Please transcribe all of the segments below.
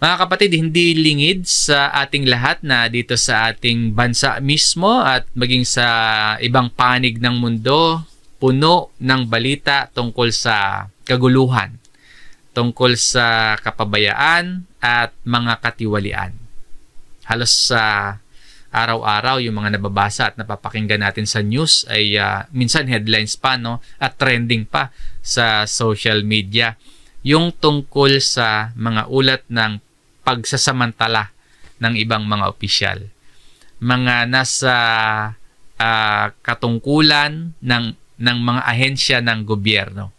Mga kapatid, hindi lingid sa ating lahat na dito sa ating bansa mismo at maging sa ibang panig ng mundo, puno ng balita tungkol sa kaguluhan, tungkol sa kapabayaan at mga katiwalian. Halos sa araw-araw yung mga nababasa at napapakinggan natin sa news ay minsan headlines pa, no? At trending pa sa social media. Yung tungkol sa mga ulat ng pagsasamantala ng ibang mga opisyal. Mga nasa katungkulan ng mga ahensya ng gobyerno.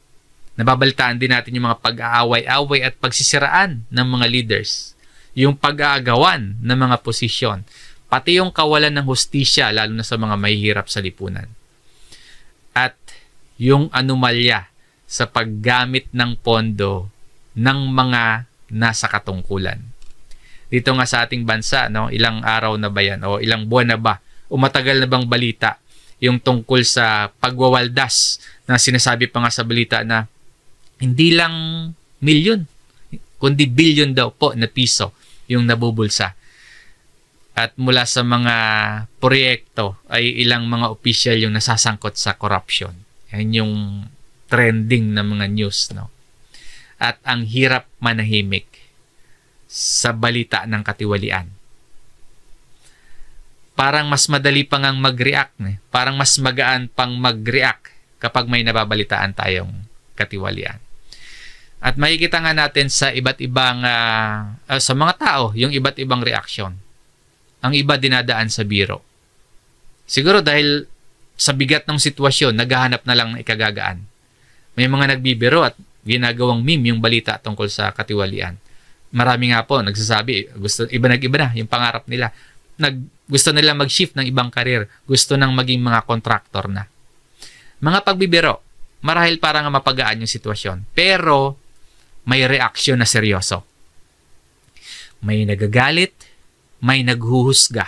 Nababalitaan din natin yung mga pag-aaway-away at pagsisiraan ng mga leaders. Yung pag-aagawan ng mga posisyon. Pati yung kawalan ng hustisya, lalo na sa mga mahihirap sa lipunan. At yung anomalya sa paggamit ng pondo ng mga nasa katungkulan. Dito nga sa ating bansa, no, ilang araw na ba yan o ilang buwan na ba? O matagal na bang balita yung tungkol sa pagwawaldas na sinasabi pa nga sa balita na hindi lang milyon, kundi bilyon daw po na piso yung nabubulsa. At mula sa mga proyekto ay ilang mga opisyal yung nasasangkot sa corruption. Yan yung trending na mga news, no? At ang hirap manahimik sa balita ng katiwalian. Parang mas madali pang ang mag-react. Parang mas magaan pang mag-react kapag may nababalitaan tayong katiwalian. At makikita nga natin sa iba't ibang, sa mga tao, yung iba't ibang reaksyon. Ang iba dinadaan sa biro. Siguro dahil sa bigat ng sitwasyon, naghahanap na lang ng ikagagaan. May mga nagbibiro at ginagawang meme yung balita tungkol sa katiwalian. Marami nga po nagsasabi, iba na yung pangarap nila. Gusto nila mag-shift ng ibang karir. Gusto nang maging mga kontraktor na. Mga pagbibiro, marahil para nga mapagaan yung sitwasyon. Pero may reaksyon na seryoso. May nagagalit, may naghuhusga.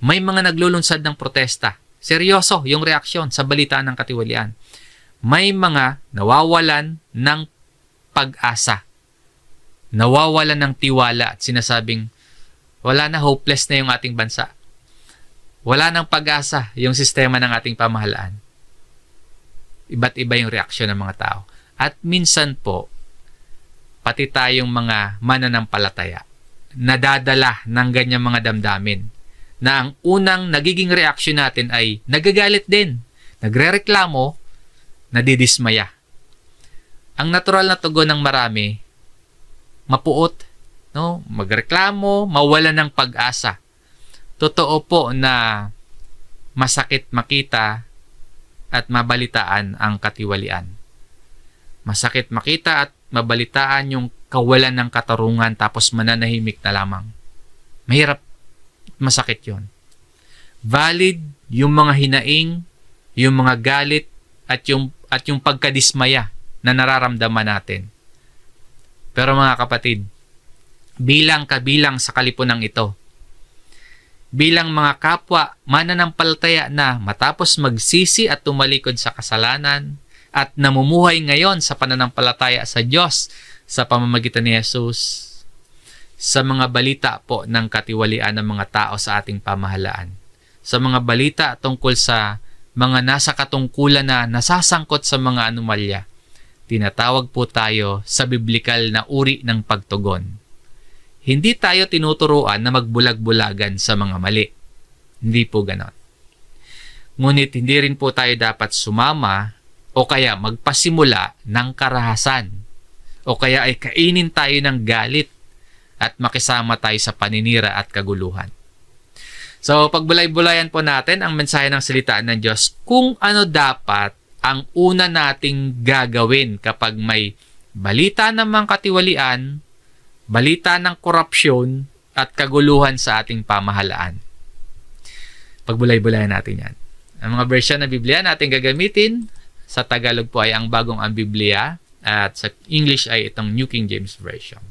May mga naglulunsad ng protesta. Seryoso yung reaksyon sa balita ng katiwalian. May mga nawawalan ng pag-asa. Nawawalan ng tiwala at sinasabing wala na, hopeless na yung ating bansa. Wala nang pag-asa yung sistema ng ating pamahalaan. Iba't iba yung reaksyon ng mga tao. At minsan po, pati tayong mga mananampalataya, nadadala ng ganyang mga damdamin na ang unang nagiging reaksyon natin ay nagagalit din, nagrereklamo, nadidismaya. Ang natural na tugon ng marami, mapuot, no? Magreklamo, mawala ng pag-asa. Totoo po na masakit makita at mabalitaan ang katiwalian. Masakit makita at mabalitaan yung kawalan ng katarungan tapos mananahimik na lamang. Mahirap, masakit yon. Valid yung mga hinaing, yung mga galit at yung pagkadismaya na nararamdaman natin. Pero mga kapatid, bilang kabilang sa kalipunang ito, bilang mga kapwa mananampalataya na matapos magsisi at tumalikod sa kasalanan at namumuhay ngayon sa pananampalataya sa Diyos sa pamamagitan ni Jesus, sa mga balita po ng katiwalian ng mga tao sa ating pamahalaan, sa mga balita tungkol sa mga nasa katungkulan na nasasangkot sa mga anomalya, tinatawag po tayo sa biblikal na uri ng pagtugon. Hindi tayo tinuturuan na magbulag-bulagan sa mga mali. Hindi po ganon. Ngunit hindi rin po tayo dapat sumama o kaya magpasimula ng karahasan o kaya ay kainin tayo ng galit at makisama tayo sa paninira at kaguluhan. So, pagbulay-bulayan po natin ang mensahe ng salitaan ng Diyos kung ano dapat ang una nating gagawin kapag may balita ng mga katiwalian, balita ng korupsyon at kaguluhan sa ating pamahalaan. Pagbulay-bulayan natin yan. Ang mga version ng Biblia natin gagamitin, sa Tagalog po ay ang Bagong ang Biblia at sa English ay itong New King James Version.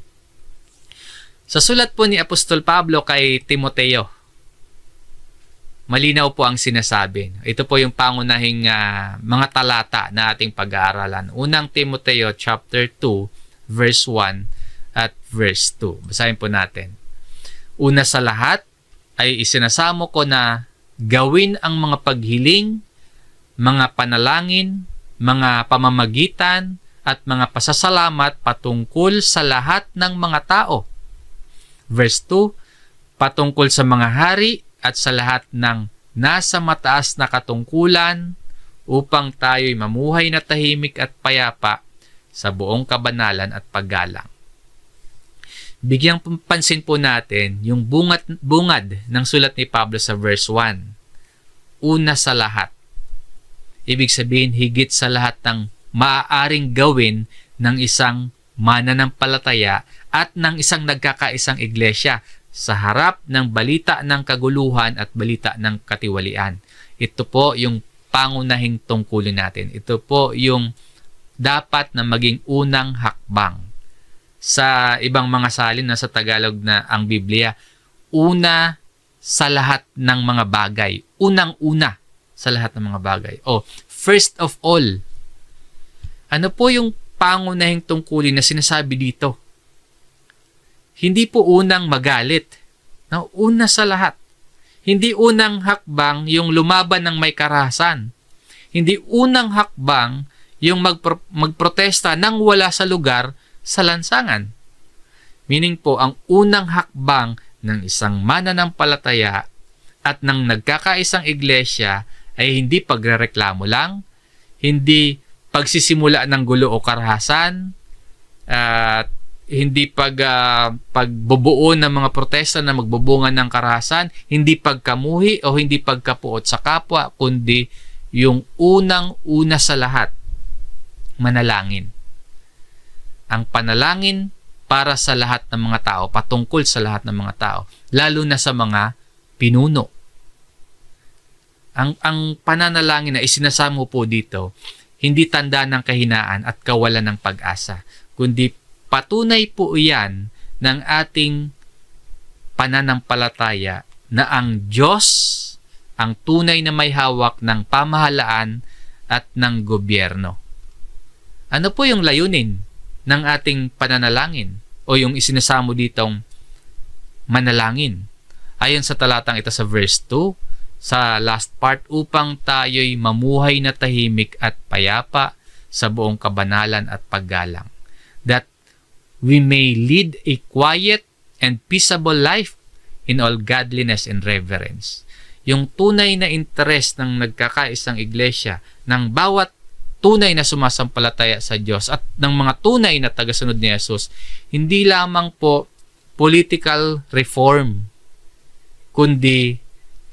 Sa sulat po ni Apostol Pablo kay Timoteo, malinaw po ang sinasabi. Ito po yung pangunahing mga talata na ating pag-aaralan. Unang Timoteo chapter 2 verse 1 at verse 2. Basahin po natin. Una sa lahat ay isinasamo ko na gawin ang mga paghiling, mga panalangin, mga pamamagitan, at mga pasasalamat patungkol sa lahat ng mga tao. Verse 2, patungkol sa mga hari at sa lahat ng nasa mataas na katungkulan upang tayo'y mamuhay na tahimik at payapa sa buong kabanalan at paggalang. Bigyang pansin po natin yung bungad ng sulat ni Pablo sa verse 1. Una sa lahat. Ibig sabihin, higit sa lahat ng maaaring gawin ng isang mananampalataya at ng isang nagkakaisang iglesia sa harap ng balita ng kaguluhan at balita ng katiwalian. Ito po yung pangunahing tungkulin natin. Ito po yung dapat na maging unang hakbang. Sa ibang mga salin na sa Tagalog na ang Biblia, una sa lahat ng mga bagay. Unang-una sa lahat ng mga bagay. O, first of all. Ano po yung pangunahing tungkulin na sinasabi dito? Hindi po unang magalit. No, una sa lahat. Hindi unang hakbang yung lumaban ng may karahasan. Hindi unang hakbang yung magprotesta nang wala sa lugar sa lansangan. Meaning po, ang unang hakbang ng isang mananampalataya at ng nagkakaisang iglesia ay hindi pagrereklamo lang, hindi pagsisimula ng gulo o karahasan, at hindi pagbubuo ng mga protesta na magbubunga ng karahasan, hindi pagkamuhi o hindi pagkapuot sa kapwa, kundi yung unang-una sa lahat, manalangin. Ang panalangin para sa lahat ng mga tao, patungkol sa lahat ng mga tao, lalo na sa mga pinuno. Ang pananalangin na isinasamo po dito, hindi tanda ng kahinaan at kawalan ng pag-asa, kundi patunay po iyan ng ating pananampalataya na ang Diyos ang tunay na may hawak ng pamahalaan at ng gobyerno. Ano po yung layunin ng ating pananalangin o yung isinasamo ditong manalangin? Ayon sa talatang ito sa verse 2, sa last part, upang tayo'y mamuhay na tahimik at payapa sa buong kabanalan at paggalang, that we may lead a quiet and peaceable life in all godliness and reverence. Yung tunay na interes ng nagkakaisang iglesia, ng bawat tunay na sumasampalataya sa Diyos at ng mga tunay na tagasunod ni Jesus, hindi lamang po political reform, kundi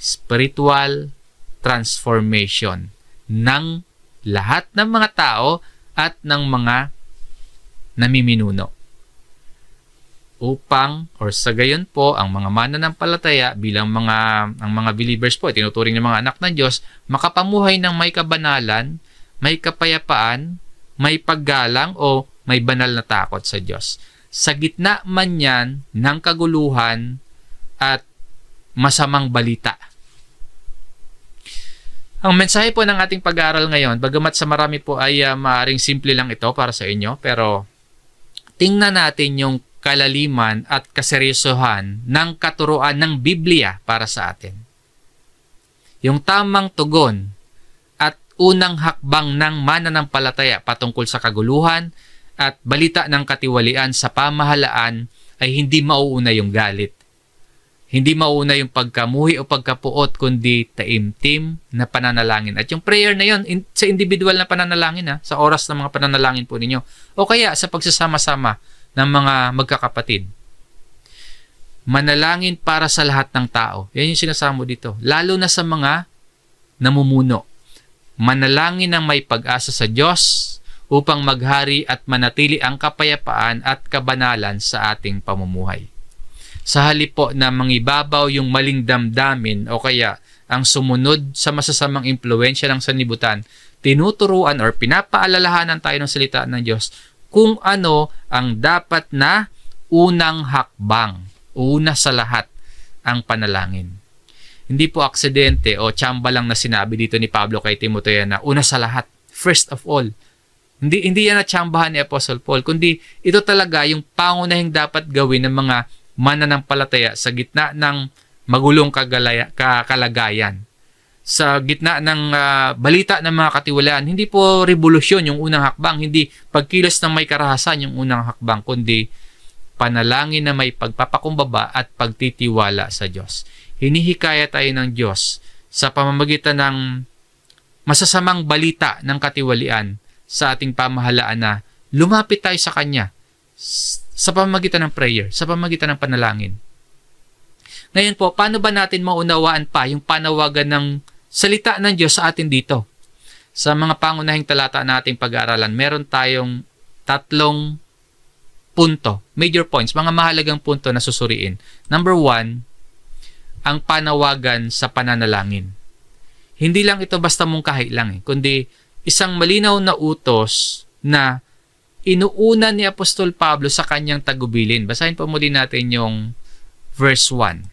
spiritual transformation ng lahat ng mga tao at ng mga namiminuno. Upang, or sa gayon po, ang mga mananampalataya bilang ang mga believers po, tinuturing ng mga anak ng Diyos, makapamuhay ng may kabanalan, may kapayapaan, may paggalang o may banal na takot sa Diyos. Sa gitna man yan ng kaguluhan at masamang balita. Ang mensahe po ng ating pag-aaral ngayon, bagamat sa marami po ay maaaring simple lang ito para sa inyo, pero tingnan natin yung kalaliman at kaseryosohan ng katuruan ng Biblia para sa atin. Yung tamang tugon at unang hakbang ng mananampalataya patungkol sa kaguluhan at balita ng katiwalian sa pamahalaan ay hindi mauuna yung galit. Hindi mauuna yung pagkamuhi o pagkapuot, kundi taimtim na pananalangin. At yung prayer na yun, sa individual na pananalangin, sa oras ng mga pananalangin po ninyo. O kaya sa pagsasama-sama ng mga magkakapatid. Manalangin para sa lahat ng tao. Yan yung sinasamo dito. Lalo na sa mga namumuno. Manalangin ng may pag-asa sa Diyos upang maghari at manatili ang kapayapaan at kabanalan sa ating pamumuhay. Sa halip po na mangibabaw yung maling damdamin o kaya ang sumunod sa masasamang impluensya ng sanlibutan, tinuturuan or pinapaalalahanan tayo ng salita ng Diyos kung ano ang dapat na unang hakbang, una sa lahat, ang panalangin. Hindi po aksidente o tsamba lang na sinabi dito ni Pablo kay Timoteo na una sa lahat, first of all, Hindi yan natsambahan ni Apostle Paul, kundi ito talaga yung pangunahing dapat gawin ng mga mananampalataya sa gitna ng magulong kalagayan. Sa gitna ng balita ng mga katiwalaan, hindi po revolusyon yung unang hakbang, hindi pagkilos ng may karahasan yung unang hakbang, kundi panalangin na may pagpapakumbaba at pagtitiwala sa Diyos. Hinihikaya tayo ng Diyos sa pamamagitan ng masasamang balita ng katiwalian sa ating pamahalaan na lumapit tayo sa Kanya sa pamamagitan ng prayer, sa pamamagitan ng panalangin. Ngayon po, paano ba natin maunawaan pa yung panawagan ng salita ng Diyos sa atin dito? Sa mga pangunahing talata na ating pag-aaralan, meron tayong 3 punto, major points, mga mahalagang punto na susuriin. Number 1, ang panawagan sa pananalangin. Hindi lang ito basta mungkahi lang, kundi isang malinaw na utos na inuuna ni Apostol Pablo sa kanyang tagubilin. Basahin po muli natin yung verse 1.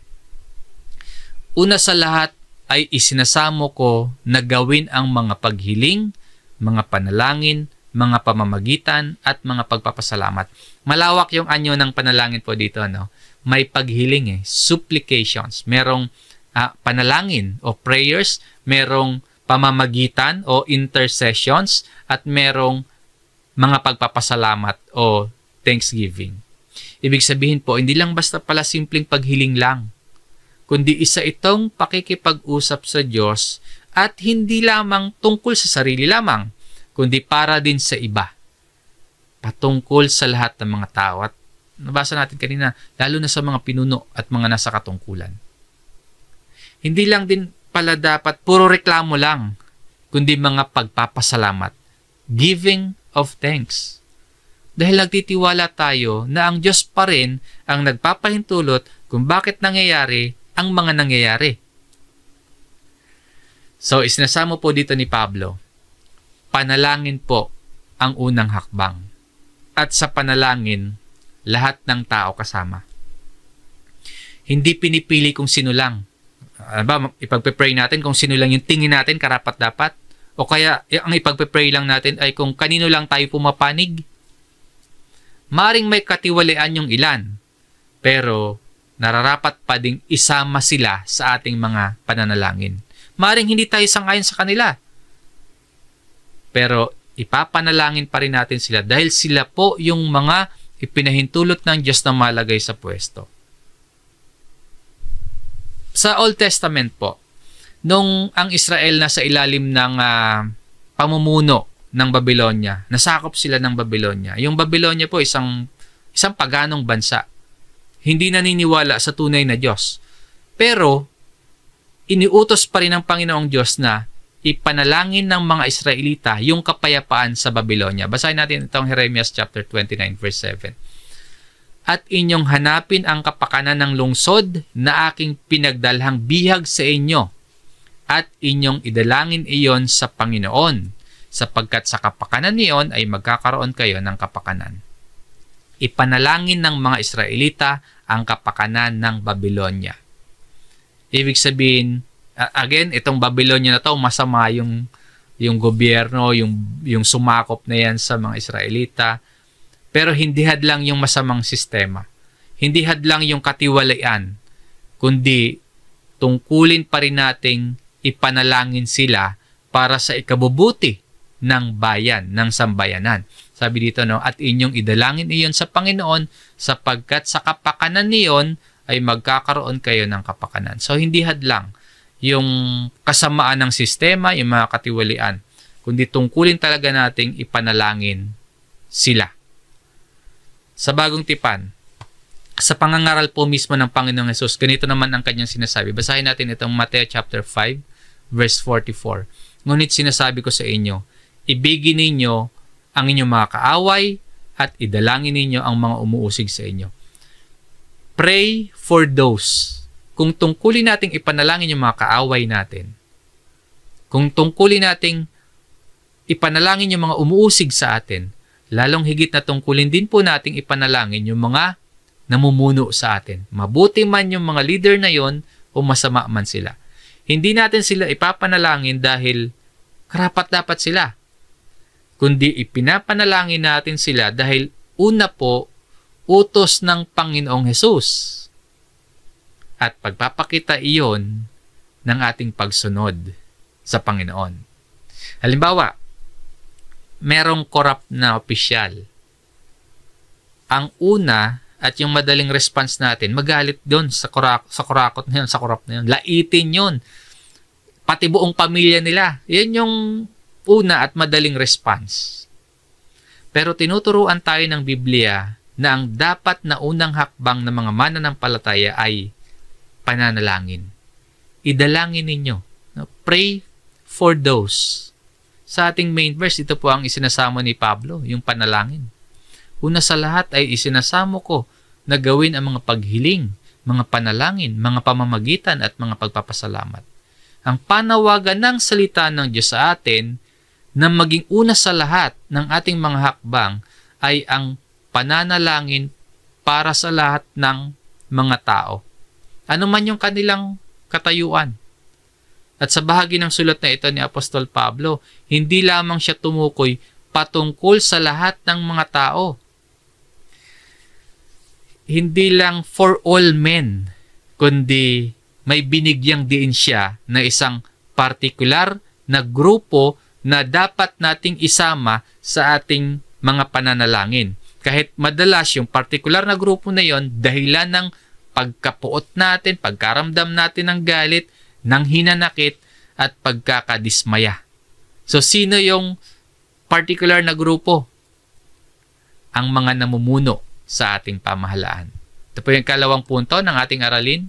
Una sa lahat ay isinasamo ko na gawin ang mga paghiling, mga panalangin, mga pamamagitan, at mga pagpapasalamat. Malawak yung anyo ng panalangin po dito, no? May paghiling, supplications. Merong panalangin o prayers, merong pamamagitan o intercessions, at merong mga pagpapasalamat o thanksgiving. Ibig sabihin po, hindi lang basta pala simpleng paghiling lang, kundi isa itong pakikipag-usap sa Diyos at hindi lamang tungkol sa sarili lamang, kundi para din sa iba. Patungkol sa lahat ng mga tao. At nabasa natin kanina, lalo na sa mga pinuno at mga nasa katungkulan. Hindi lang din pala dapat puro reklamo lang, kundi mga pagpapasalamat. Giving of thanks. Dahil nagtitiwala tayo na ang Diyos pa rin ang nagpapahintulot kung bakit nangyayari ang mga nangyayari. So, isinasamo po dito ni Pablo, panalangin po ang unang hakbang. At sa panalangin, lahat ng tao kasama. Hindi pinipili kung sino lang. Ipagpe-pray natin kung sino lang yung tingin natin karapat-dapat. O kaya, ang ipagpe-pray lang natin ay kung kanino lang tayo pumapanig. Maring may katiwalian yung ilan, pero nararapat pa ding isama sila sa ating mga pananalangin. Maring hindi tayo sangayon sa kanila, pero ipapanalangin pa rin natin sila dahil sila po yung mga ipinahintulot ng Diyos na malagay sa pwesto. Sa Old Testament po, nung ang Israel nasa ilalim ng pamumuno ng Babylonia, nasakop sila ng Babylonia. Yung Babylonia po isang paganong bansa. Hindi naniniwala sa tunay na Diyos. Pero iniutos pa rin ng Panginoong Diyos na ipanalangin ng mga Israelita yung kapayapaan sa Babylonia. Basahin natin itong Jeremias chapter 29 verse 7. At inyong hanapin ang kapakanan ng lungsod na aking pinagdalhang bihag sa inyo, at inyong idalangin iyon sa Panginoon, sapagkat sa kapakanan niyon ay magkakaroon kayo ng kapakanan. Ipanalangin ng mga Israelita ang kapakanan ng Babylonia. Ibig sabihin, again, itong Babylonia na to, masama yung gobyerno, yung sumakop na yan sa mga Israelita. Pero hindi hadlang yung masamang sistema. Hindi hadlang yung katiwalian, kundi tungkulin pa rin nating ipanalangin sila para sa ikabubuti ng bayan, ng sambayanan. Sabi dito, no, at inyong idalangin iyon sa Panginoon, sapagkat sa kapakanan niyon ay magkakaroon kayo ng kapakanan. So, hindi hadlang yung kasamaan ng sistema, yung mga katiwalian, kundi tungkulin talaga nating ipanalangin sila. Sa Bagong Tipan, sa pangangaral po mismo ng Panginoong Hesus, ganito naman ang kanyang sinasabi. Basahin natin itong Mateo chapter 5, verse 44. Ngunit sinasabi ko sa inyo, ibigin ninyo ang inyong mga kaaway at idalangin ninyo ang mga umuusig sa inyo. Pray for those. Kung tungkulin nating ipanalangin yung mga kaaway natin, kung tungkulin nating ipanalangin yung mga umuusig sa atin, lalong higit na tungkulin din po nating ipanalangin yung mga namumuno sa atin. Mabuti man yung mga leader na yon o masama man sila. Hindi natin sila ipapanalangin dahil karapat-dapat sila, kundi ipinapanalangin natin sila dahil una po, utos ng Panginoong Hesus. At pagpapakita iyon ng ating pagsunod sa Panginoon. Halimbawa, merong corrupt na opisyal. Ang una at yung madaling response natin, magalit doon sa kurakot na yun, sa corrupt na yun. Laitin yun. Pati buong pamilya nila. Yan yung una at madaling response. Pero tinuturuan tayo ng Biblia na ang dapat na unang hakbang ng mga mananampalataya ay pananalangin. Idalangin ninyo. Pray for those. Sa ating main verse, ito po ang isinasamo ni Pablo, yung panalangin. Una sa lahat ay isinasamo ko na gawin ang mga paghiling, mga panalangin, mga pamamagitan at mga pagpapasalamat. Ang panawagan ng salita ng Diyos sa atin na maging una sa lahat ng ating mga hakbang ay ang pananalangin para sa lahat ng mga tao. Ano man yung kanilang katayuan. At sa bahagi ng sulat na ito ni Apostol Pablo, hindi lamang siya tumukoy patungkol sa lahat ng mga tao. Hindi lang for all men, kundi may binigyang diin siya na isang partikular na grupo na dapat nating isama sa ating mga pananalangin. Kahit madalas yung partikular na grupo na yon dahilan ng pagkapuot natin, pagkaramdam natin ng galit, ng hinanakit, at pagkakadismaya. So, sino yung particular na grupo? Ang mga namumuno sa ating pamahalaan. Ito po yung kalawang punto ng ating aralin.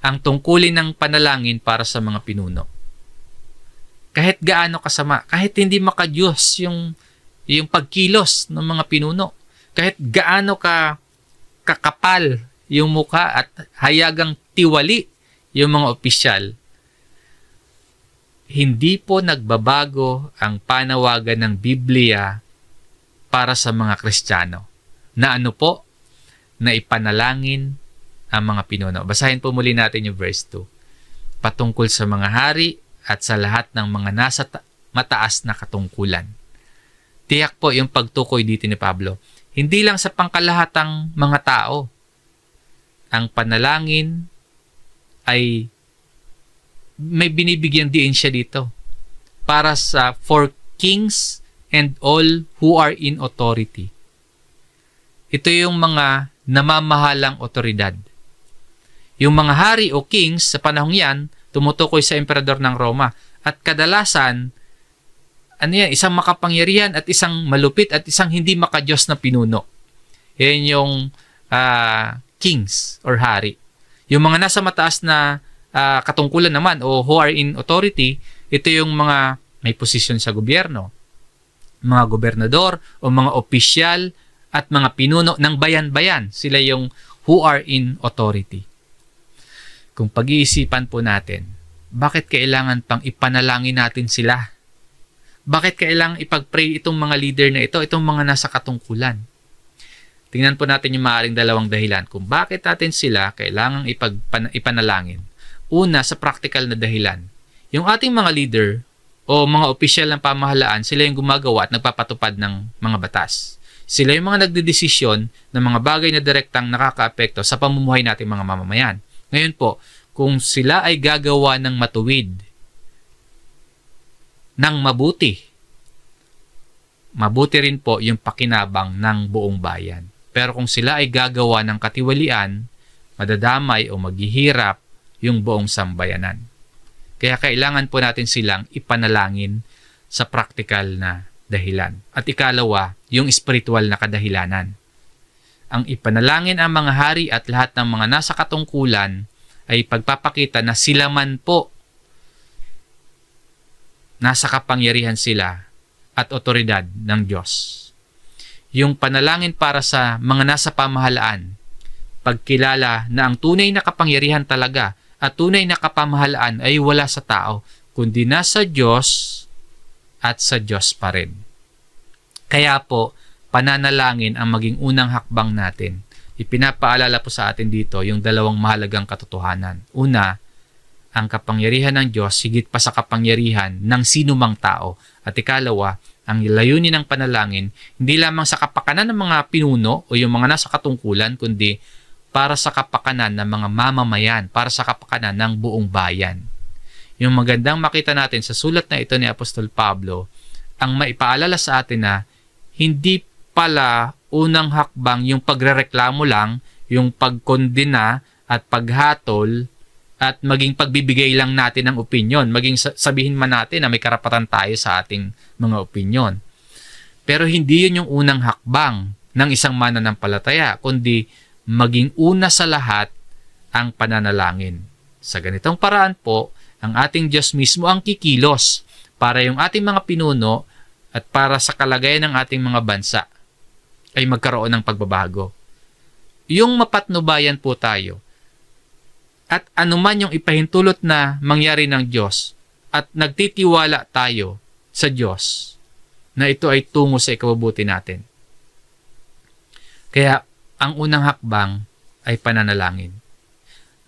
Ang tungkulin ng panalangin para sa mga pinuno. Kahit gaano kasama, kahit hindi makadiyos yung pagkilos ng mga pinuno, kahit gaano kakapal yung mukha at hayagang tiwali yung mga opisyal, hindi po nagbabago ang panawagan ng Biblia para sa mga Kristiyano. Na ano po? Na ipanalangin ang mga pinuno. Basahin po muli natin yung verse 2. Patungkol sa mga hari at sa lahat ng mga nasa mataas na katungkulan. Tiyak po yung pagtukoy dito ni Pablo. Hindi lang sa pangkalahatang mga tao. Ang panalangin ay may binibigyan din siya dito para sa for kings and all who are in authority. Ito yung mga namamahalang otoridad. Yung mga hari o kings sa panahong yan, tumutukoy sa emperador ng Roma. At kadalasan, isang makapangyarihan at isang malupit at isang hindi makadiyos na pinuno. Yan yung kings or hari. Yung mga nasa mataas na katungkulan naman o who are in authority, ito yung mga may posisyon sa gobyerno, mga gobernador o mga opisyal at mga pinuno ng bayan-bayan. Sila yung who are in authority. Kung pag-iisipan po natin, bakit kailangan pang ipanalangin natin sila? Bakit kailangan ipag-pray itong mga leader na ito, itong mga nasa katungkulan? Tingnan po natin yung maaaring dalawang dahilan kung bakit natin sila kailangang ipanalangin. Una, sa practical na dahilan. Yung ating mga leader o mga opisyal ng pamahalaan, sila yung gumagawa at nagpapatupad ng mga batas. Sila yung mga nagdedesisyon ng mga bagay na direktang nakakaapekto sa pamumuhay nating mga mamamayan. Ngayon po, kung sila ay gagawa ng matuwid, ng mabuti, mabuti rin po yung pakinabang ng buong bayan. Pero kung sila ay gagawa ng katiwalian, madadamay o maghihirap yung buong sambayanan. Kaya kailangan po natin silang ipanalangin sa praktikal na dahilan. At ikalawa, yung spiritual na kadahilanan. Ang ipanalangin ang mga hari at lahat ng mga nasa katungkulan ay pagpapakita na sila man po nasa kapangyarihan sila at otoridad ng Diyos. Yung panalangin para sa mga nasa pamahalaan, pagkilala na ang tunay na kapangyarihan talaga at tunay na kapamahalaan ay wala sa tao, kundi nasa Diyos at sa Diyos pa rin. Kaya po, pananalangin ang maging unang hakbang natin. Ipinapaalala po sa atin dito yung dalawang mahalagang katotohanan. Una, ang kapangyarihan ng Diyos higit pa sa kapangyarihan ng sinumang tao. At ikalawa, Ang layunin ng panalangin, hindi lamang sa kapakanan ng mga pinuno o yung mga nasa katungkulan, kundi para sa kapakanan ng mga mamamayan, para sa kapakanan ng buong bayan. Yung magandang makita natin sa sulat na ito ni Apostol Pablo, ang maipaalala sa atin na hindi pala unang hakbang yung pagrereklamo lang, yung pagkondena at paghatol at maging pagbibigay lang natin ng opinyon, maging sabihin man natin na may karapatan tayo sa ating mga opinyon. Pero hindi yun yung unang hakbang ng isang mananampalataya, kundi maging una sa lahat ang pananalangin. Sa ganitong paraan po, ang ating Diyos mismo ang kikilos para yung ating mga pinuno at para sa kalagayan ng ating mga bansa ay magkaroon ng pagbabago. Yung mapatnubayan po tayo, at anuman yung ipahintulot na mangyari ng Diyos at nagtitiwala tayo sa Diyos na ito ay tungo sa ikabubuti natin. Kaya ang unang hakbang ay pananalangin.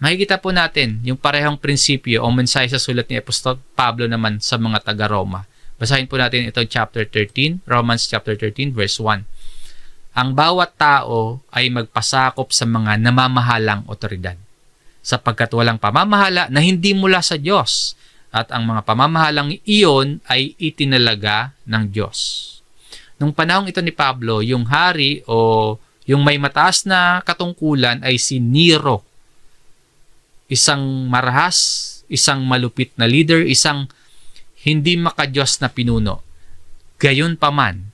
Makikita po natin yung parehong prinsipyo o mensahe sa sulat ni Apostol Pablo naman sa mga taga-Roma. Basahin po natin ito chapter 13, Romans chapter 13 verse 1. Ang bawat tao ay magpasakop sa mga namamahalang otoridad, sapagkat walang pamamahala na hindi mula sa Diyos, at ang mga pamamahalang iyon ay itinalaga ng Diyos. Nung panahong ito ni Pablo, yung hari o yung may mataas na katungkulan ay si Nero. Isang marahas, isang malupit na leader, isang hindi makadiyos na pinuno. Gayunpaman,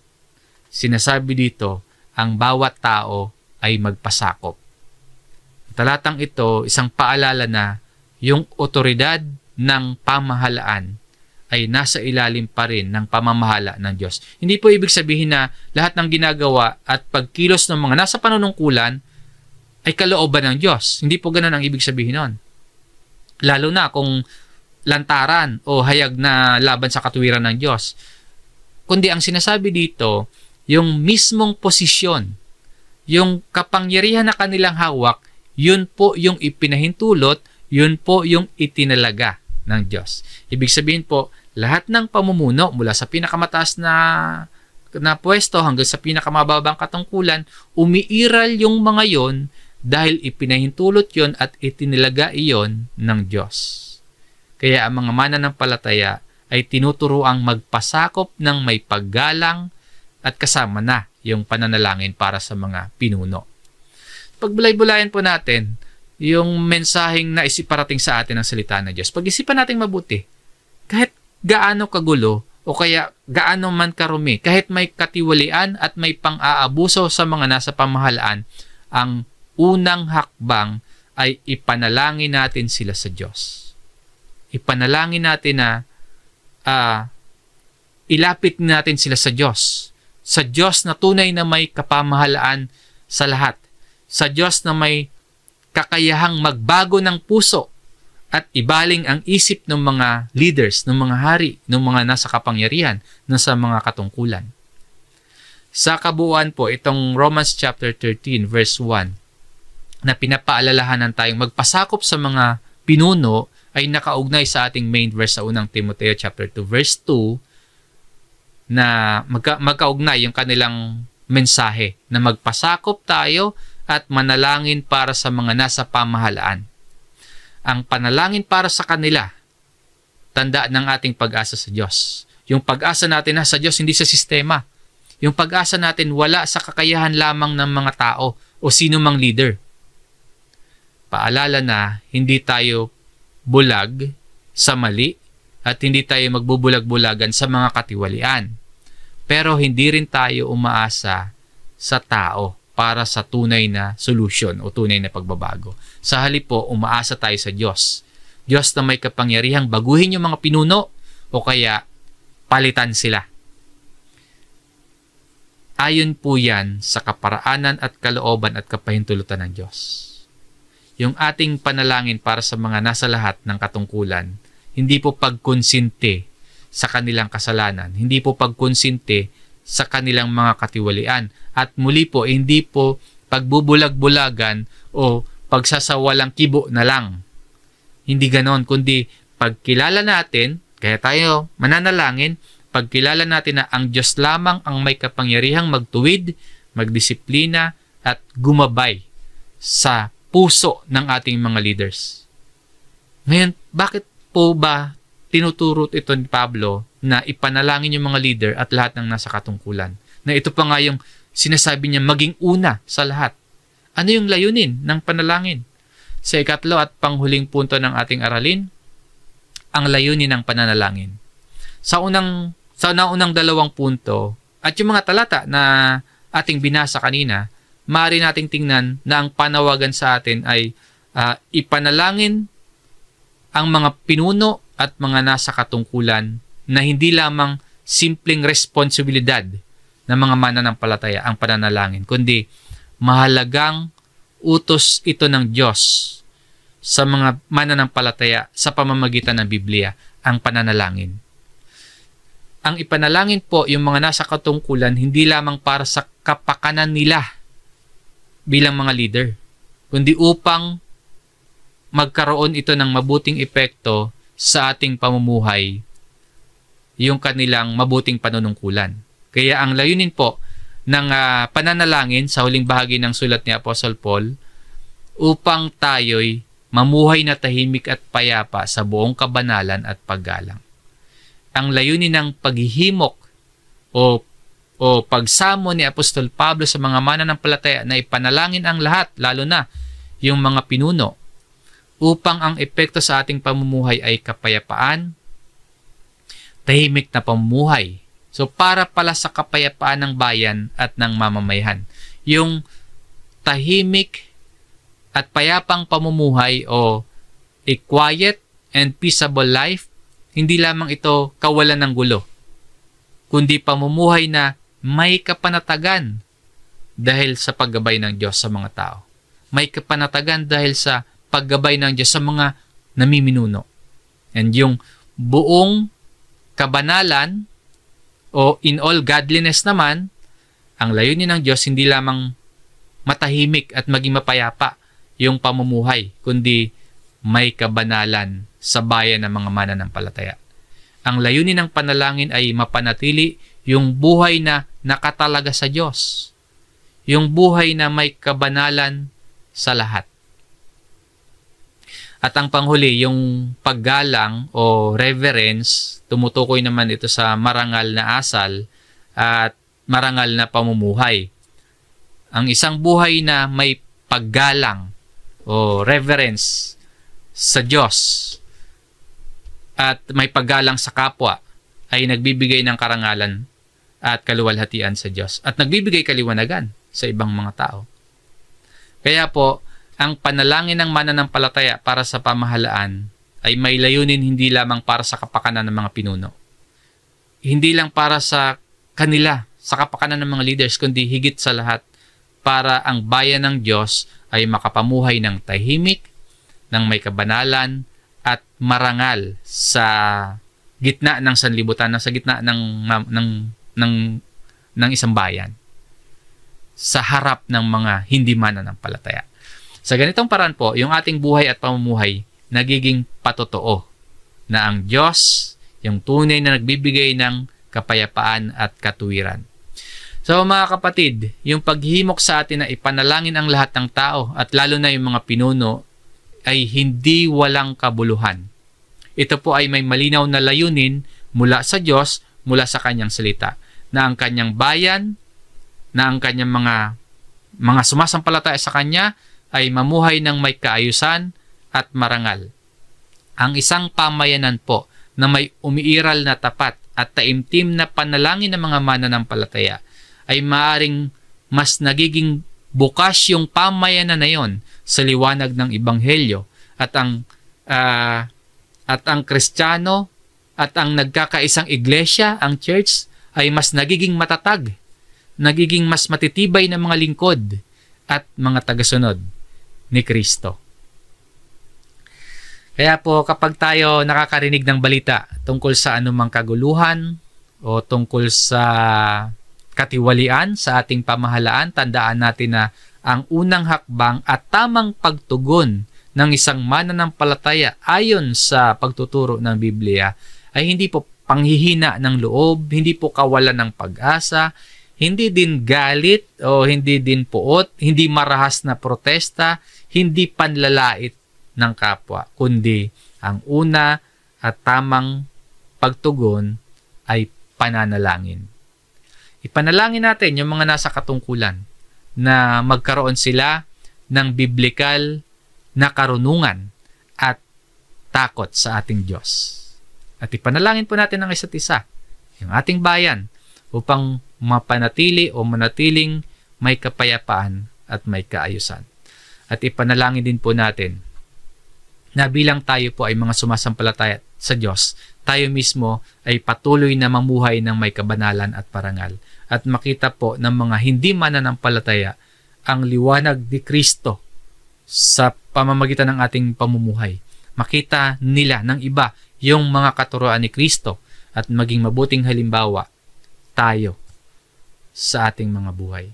sinasabi dito, ang bawat tao ay magpasakop. Talatang ito, isang paalala na yung otoridad ng pamahalaan ay nasa ilalim pa rin ng pamamahala ng Diyos. Hindi po ibig sabihin na lahat ng ginagawa at pagkilos ng mga nasa panunungkulan ay kalooban ng Diyos. Hindi po ganun ang ibig sabihin nun. Lalo na kung lantaran o hayag na laban sa katuwiran ng Diyos. Kundi ang sinasabi dito, yung mismong posisyon, yung kapangyarihan na kanilang hawak, yun po yung ipinahintulot, yun po yung itinalaga ng Diyos. Ibig sabihin po, lahat ng pamumuno mula sa pinakamataas na pwesto hanggang sa pinakamababang katungkulan, umiiral yung mga yon dahil ipinahintulot yon at itinilaga iyon ng Diyos. Kaya ang mga mananampalataya ay tinuturoang magpasakop ng may paggalang at kasama na yung pananalangin para sa mga pinuno. Pagbulay-bulayan po natin yung mensaheng na isiparating sa atin ng salita ng Diyos. Pag-isipan natin mabuti, kahit gaano kagulo o kaya gaano man karumi, kahit may katiwalian at may pang-aabuso sa mga nasa pamahalaan, ang unang hakbang ay ipanalangin natin sila sa Diyos. Ipanalangin natin na ilapit natin sila sa Diyos. Sa Diyos na tunay na may kapamahalaan sa lahat. Sa Diyos na may kakayahang magbago ng puso at ibaling ang isip ng mga leaders, ng mga hari, ng mga nasa kapangyarihan, nasa mga katungkulan. Sa kabuuan po, itong Romans chapter 13 verse 1 na pinapaalalahanan tayong magpasakop sa mga pinuno ay nakaugnay sa ating main verse sa unang Timoteo chapter 2 verse 2 na magkaugnay yung kanilang mensahe na magpasakop tayo at manalangin para sa mga nasa pamahalaan. Ang panalangin para sa kanila, tandaan ng ating pag-asa sa Diyos. Yung pag-asa natin sa Diyos, hindi sa sistema. Yung pag-asa natin wala sa kakayahan lamang ng mga tao o sino mang leader. Paalala na hindi tayo bulag sa mali at hindi tayo magbubulag-bulagan sa mga katiwalian. Pero hindi rin tayo umaasa sa tao para sa tunay na solusyon o tunay na pagbabago. Sa halip po, umaasa tayo sa Diyos. Diyos na may kapangyarihang baguhin yung mga pinuno o kaya palitan sila. Ayon po yan sa kaparaanan at kalooban at kapahintulutan ng Diyos. Yung ating panalangin para sa mga nasa lahat ng katungkulan, hindi po pagkonsinte sa kanilang kasalanan, hindi po pagkonsinte sa kanilang mga katiwalian, at muli po, hindi po pagbubulag-bulagan o pagsasawalang kibo na lang. Hindi ganon, kundi pagkilala natin, kaya tayo mananalangin pagkilala natin na ang Diyos lamang ang may kapangyarihang magtuwid, magdisiplina, at gumabay sa puso ng ating mga leaders. Ngayon, bakit po ba tinuturo ito ni Pablo na ipanalangin yung mga leader at lahat ng nasa katungkulan? Na ito pa nga yung sinasabi niya maging una sa lahat. Ano yung layunin ng panalangin? Sa ikatlo at panghuling punto ng ating aralin, ang layunin ng pananalangin. Sa naunang dalawang punto at yung mga talata na ating binasa kanina, maaari nating tingnan na ang panawagan sa atin ay ipanalangin ang mga pinuno at mga nasa katungkulan na hindi lamang simpleng responsibilidad ng mga mananampalataya ang pananalangin, kundi mahalagang utos ito ng Diyos sa mga mananampalataya sa pamamagitan ng Biblia, ang pananalangin. Ang ipanalangin po yung mga nasa katungkulan hindi lamang para sa kapakanan nila bilang mga leader, kundi upang magkaroon ito ng mabuting epekto sa ating pamumuhay, yung kanilang mabuting panunungkulan. Kaya ang layunin po ng pananalangin sa huling bahagi ng sulat ni Apostle Paul, upang tayo'y mamuhay na tahimik at payapa sa buong kabanalan at paggalang. Ang layunin ng paghihimok o pagsamo ni Apostol Pablo sa mga mananampalataya na ipanalangin ang lahat, lalo na yung mga pinuno, upang ang epekto sa ating pamumuhay ay kapayapaan, tahimik na pamumuhay. So para pala sa kapayapaan ng bayan at ng mamamayan. Yung tahimik at payapang pamumuhay o a quiet and peaceable life, hindi lamang ito kawalan ng gulo, kundi pamumuhay na may kapanatagan dahil sa paggabay ng Diyos sa mga tao. May kapanatagan dahil sa paggabay ng Diyos sa mga namiminuno. And yung buong kabanalan o in all godliness naman, ang layunin ng Diyos hindi lamang matahimik at maging mapayapa yung pamumuhay, kundi may kabanalan sa bayan ng mga mananampalataya. Ang layunin ng panalangin ay mapanatili yung buhay na nakatalaga sa Diyos. Yung buhay na may kabanalan sa lahat. At ang panghuli, yung paggalang o reverence, tumutukoy naman ito sa marangal na asal at marangal na pamumuhay. Ang isang buhay na may paggalang o reverence sa Diyos at may paggalang sa kapwa ay nagbibigay ng karangalan at kaluwalhatian sa Diyos at nagbibigay kaliwanagan sa ibang mga tao. Kaya po, ang panalangin ng mananampalataya para sa pamahalaan ay may layunin hindi lamang para sa kapakanan ng mga pinuno. Hindi lang para sa kanila, sa kapakanan ng mga leaders, kundi higit sa lahat para ang bayan ng Diyos ay makapamuhay ng tahimik, ng may kabanalan at marangal sa gitna ng sanlibutan, sa gitna ng isang bayan, sa harap ng mga hindi mananampalataya. Sa ganitong paraan po, yung ating buhay at pamumuhay nagiging patotoo na ang Diyos, yung tunay na nagbibigay ng kapayapaan at katuwiran. So mga kapatid, yung paghimok sa atin na ipanalangin ang lahat ng tao at lalo na yung mga pinuno ay hindi walang kabuluhan. Ito po ay may malinaw na layunin mula sa Diyos, mula sa kanyang salita, na ang kanyang bayan, na ang kanyang mga sumasampalataya sa kanya ay mamuhay ng may kaayusan at marangal. Ang isang pamayanan po na may umiiral na tapat at taimtim na panalangin ng mga mananampalataya ay maaring mas nagiging bukas yung pamayanan na yon sa liwanag ng Ebanghelyo at ang Kristiyano at ang nagkakaisang iglesia, ang church, ay mas nagiging matatag, nagiging mas matitibay ng mga lingkod at mga tagasunod ni Kristo. Kaya po kapag tayo nakakarinig ng balita tungkol sa anumang kaguluhan o tungkol sa katiwalian sa ating pamahalaan, tandaan natin na ang unang hakbang at tamang pagtugon ng isang mananampalataya ayon sa pagtuturo ng Biblia ay hindi po panghihina ng loob, hindi po kawalan ng pag-asa, hindi din galit o hindi din puot, hindi marahas na protesta, hindi panlalait ng kapwa, kundi ang una at tamang pagtugon ay pananalangin. Ipanalangin natin yung mga nasa katungkulan na magkaroon sila ng biblikal na karunungan at takot sa ating Diyos. At ipanalangin po natin ang isa't isa, yung ating bayan, upang mapanatili o manatiling may kapayapaan at may kaayusan. At ipanalangin din po natin na bilang tayo po ay mga sumasampalataya sa Diyos, tayo mismo ay patuloy na mamuhay ng may kabanalan at parangal. At makita po ng mga hindi mananampalataya ang liwanag ni Kristo sa pamamagitan ng ating pamumuhay. Makita nila ng iba yung mga katuruan ni Kristo at maging mabuting halimbawa tayo sa ating mga buhay.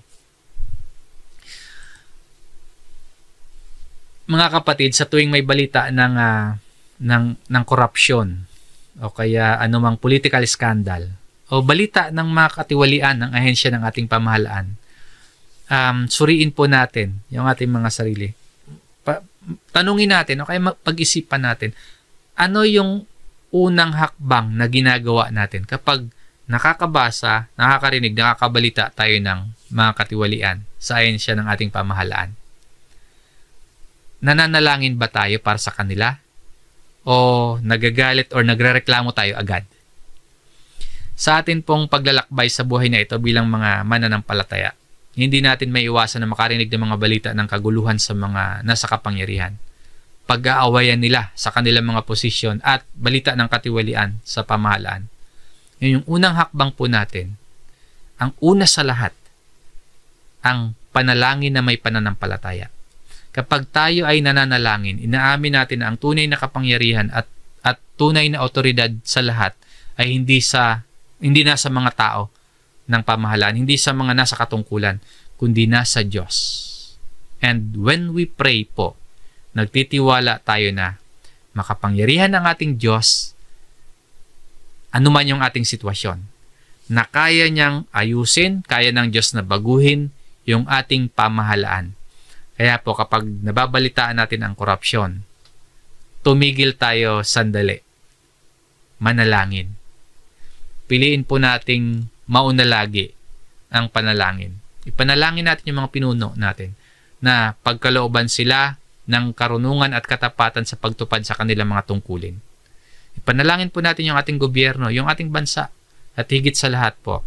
Mga kapatid, sa tuwing may balita ng korupsyon o kaya anumang political scandal o balita ng mga katiwalian ng ahensya ng ating pamahalaan, suriin po natin yung ating mga sarili. Tanungin natin o kaya pag-isipan natin, ano yung unang hakbang na ginagawa natin kapag nakakabasa, nakakarinig, nakakabalita tayo ng mga katiwalian sa ahensya ng ating pamahalaan? Nananalangin ba tayo para sa kanila? O nagagalit or nagrereklamo tayo agad? Sa atin pong paglalakbay sa buhay na ito bilang mga mananampalataya, hindi natin may iwasan na makarinig ng mga balita ng kaguluhan sa mga nasa kapangyarihan, pag-aawayan nila sa kanilang mga posisyon at balita ng katiwalian sa pamahalaan. Yung unang hakbang po natin, ang una sa lahat, ang panalangin na may pananampalataya. Kapag tayo ay nananalangin, inaamin natin na ang tunay na kapangyarihan at tunay na otoridad sa lahat ay hindi nasa mga tao ng pamahalaan, hindi sa mga nasa katungkulan, kundi nasa Diyos. And when we pray po, nagtitiwala tayo na makapangyarihan ang ating Diyos, anuman yung ating sitwasyon, na kaya niyang ayusin, kaya ng Diyos na baguhin yung ating pamahalaan. Kaya po kapag nababalitaan natin ang korupsyon, tumigil tayo sandali. Manalangin. Piliin po nating mauna lagi ang panalangin. Ipanalangin natin yung mga pinuno natin na pagkalooban sila ng karunungan at katapatan sa pagtupad sa kanilang mga tungkulin. Ipanalangin po natin yung ating gobyerno, yung ating bansa, at higit sa lahat po,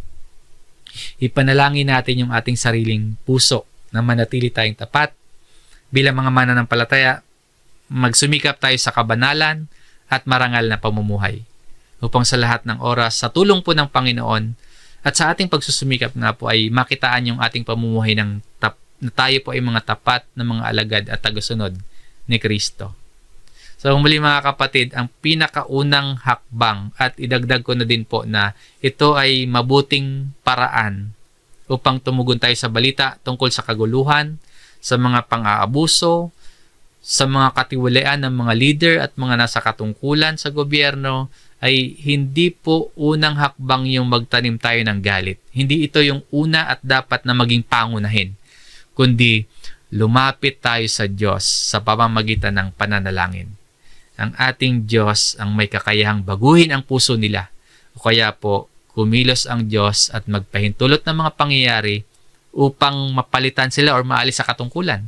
ipanalangin natin yung ating sariling puso na manatili tayong tapat. Bilang mga mananampalataya, magsumikap tayo sa kabanalan at marangal na pamumuhay. Upang sa lahat ng oras, sa tulong po ng Panginoon at sa ating pagsusumikap nga po ay makitaan yung ating pamumuhay na tayo po ay mga tapat na mga alagad at tagasunod ni Kristo. So muli mga kapatid, ang pinakaunang hakbang at idagdag ko na din po na ito ay mabuting paraan upang tumugon tayo sa balita tungkol sa kaguluhan, sa mga pang-aabuso, sa mga katiwalian ng mga leader at mga nasa katungkulan sa gobyerno, ay hindi po unang hakbang yung magtanim tayo ng galit. Hindi ito yung una at dapat na maging pangunahin, kundi lumapit tayo sa Diyos sa pamamagitan ng pananalangin. Ang ating Diyos ang may kakayahang baguhin ang puso nila, o kaya po kumilos ang Diyos at magpahintulot ng mga pangyayari upang mapalitan sila o maalis sa katungkulan,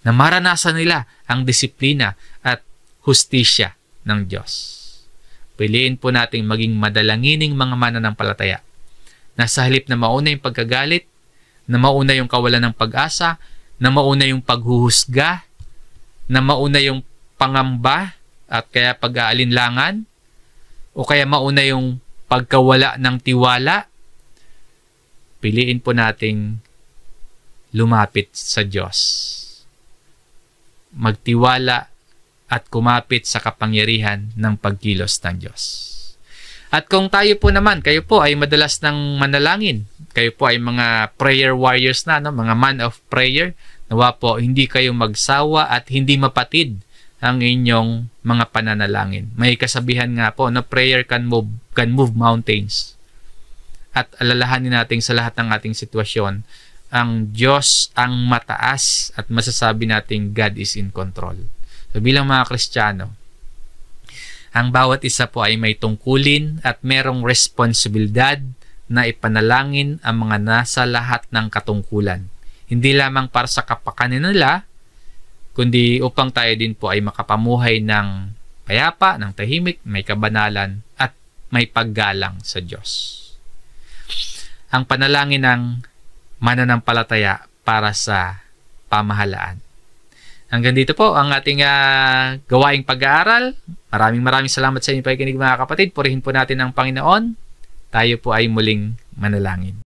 na maranasan nila ang disiplina at hustisya ng Diyos. Piliin po nating maging madalangining mga mananampalataya, na sa halip na mauna yung pagkagalit, na mauna yung kawalan ng pag-asa, na mauna yung paghuhusga, na mauna yung pangamba at kaya pag-aalinlangan, o kaya mauna yung pagkawala ng tiwala, piliin po nating lumapit sa Diyos. Magtiwala at kumapit sa kapangyarihan ng pagkilos ng Diyos. At kung tayo po naman, kayo po ay madalas ng manalangin, kayo po ay mga prayer warriors na, no? Mga man of prayer, nawa po hindi kayo magsawa at hindi mapatid ang inyong mga pananalangin. May kasabihan nga po, no, prayer can can move mountains. At alalahanin natin sa lahat ng ating sitwasyon, ang Diyos ang mataas at masasabi natin God is in control. So bilang mga Kristiyano, ang bawat isa po ay may tungkulin at merong responsibilidad na ipanalangin ang mga nasa lahat ng katungkulan. Hindi lamang para sa kapakanan nila, kundi upang tayo din po ay makapamuhay ng payapa, ng tahimik, may kabanalan, at may paggalang sa Diyos. Ang panalangin ng mananampalataya para sa pamahalaan. Hanggang dito po ang ating gawaing pag-aaral. Maraming salamat sa inyo pakikinig mga kapatid. Purihin po natin ang Panginoon. Tayo po ay muling manalangin.